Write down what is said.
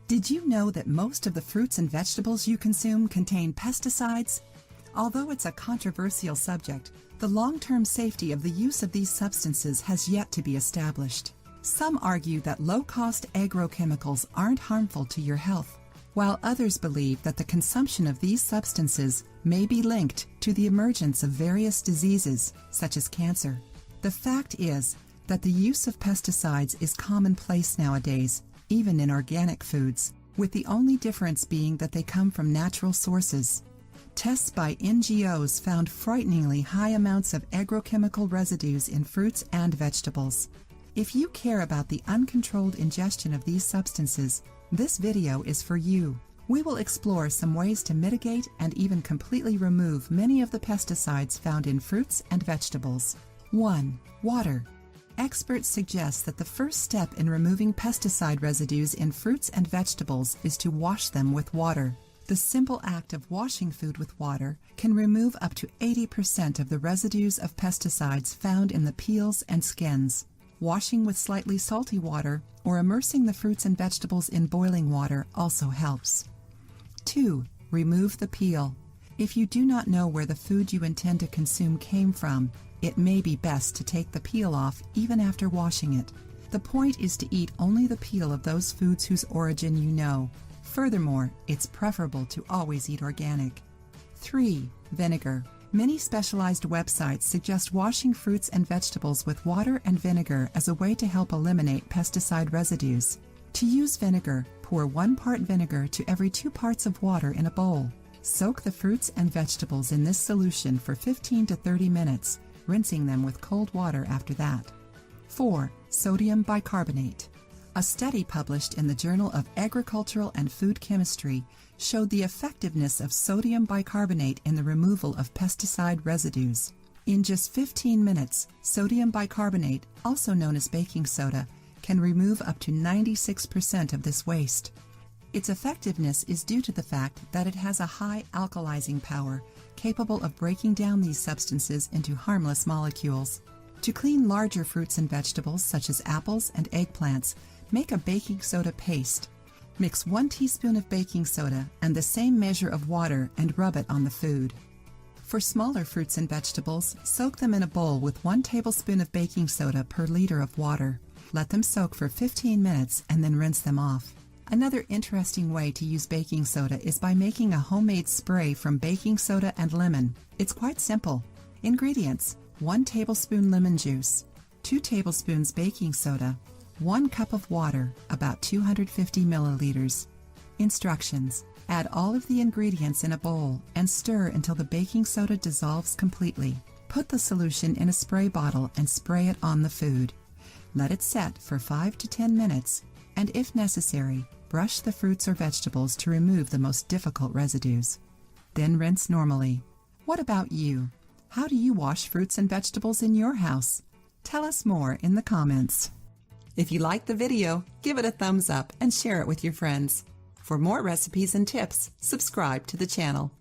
Did you know that most of the fruits and vegetables you consume contain pesticides? Although it's a controversial subject, the long-term safety of the use of these substances has yet to be established. Some argue that low-cost agrochemicals aren't harmful to your health, while others believe that the consumption of these substances may be linked to the emergence of various diseases, such as cancer. The fact is that the use of pesticides is commonplace nowadays, even in organic foods, with the only difference being that they come from natural sources. Tests by NGOs found frighteningly high amounts of agrochemical residues in fruits and vegetables. If you care about the uncontrolled ingestion of these substances, this video is for you. We will explore some ways to mitigate and even completely remove many of the pesticides found in fruits and vegetables. 1. Water. Experts suggest that the first step in removing pesticide residues in fruits and vegetables is to wash them with water. The simple act of washing food with water can remove up to 80% of the residues of pesticides found in the peels and skins. Washing with slightly salty water or immersing the fruits and vegetables in boiling water also helps. 2. Remove the peel. If you do not know where the food you intend to consume came from, it may be best to take the peel off even after washing it. The point is to eat only the peel of those foods whose origin you know. Furthermore, it's preferable to always eat organic. 3. Vinegar. Many specialized websites suggest washing fruits and vegetables with water and vinegar as a way to help eliminate pesticide residues. To use vinegar, pour 1 part vinegar to every 2 parts of water in a bowl. Soak the fruits and vegetables in this solution for 15 to 30 minutes, rinsing them with cold water after that. 4. Sodium bicarbonate. A study published in the Journal of Agricultural and Food Chemistry showed the effectiveness of sodium bicarbonate in the removal of pesticide residues. In just 15 minutes, sodium bicarbonate, also known as baking soda, can remove up to 96% of this waste. Its effectiveness is due to the fact that it has a high alkalizing power, capable of breaking down these substances into harmless molecules. To clean larger fruits and vegetables such as apples and eggplants, make a baking soda paste. Mix 1 teaspoon of baking soda and the same measure of water and rub it on the food. For smaller fruits and vegetables, soak them in a bowl with 1 tablespoon of baking soda per liter of water. Let them soak for 15 minutes and then rinse them off. Another interesting way to use baking soda is by making a homemade spray from baking soda and lemon. It's quite simple. Ingredients: 1 tablespoon lemon juice, 2 tablespoons baking soda, 1 cup of water, about 250 milliliters. Instructions: add all of the ingredients in a bowl and stir until the baking soda dissolves completely. Put the solution in a spray bottle and spray it on the food. Let it set for 5 to 10 minutes, and if necessary, brush the fruits or vegetables to remove the most difficult residues. Then rinse normally. What about you? How do you wash fruits and vegetables in your house? Tell us more in the comments. If you liked the video, give it a thumbs up and share it with your friends. For more recipes and tips, subscribe to the channel.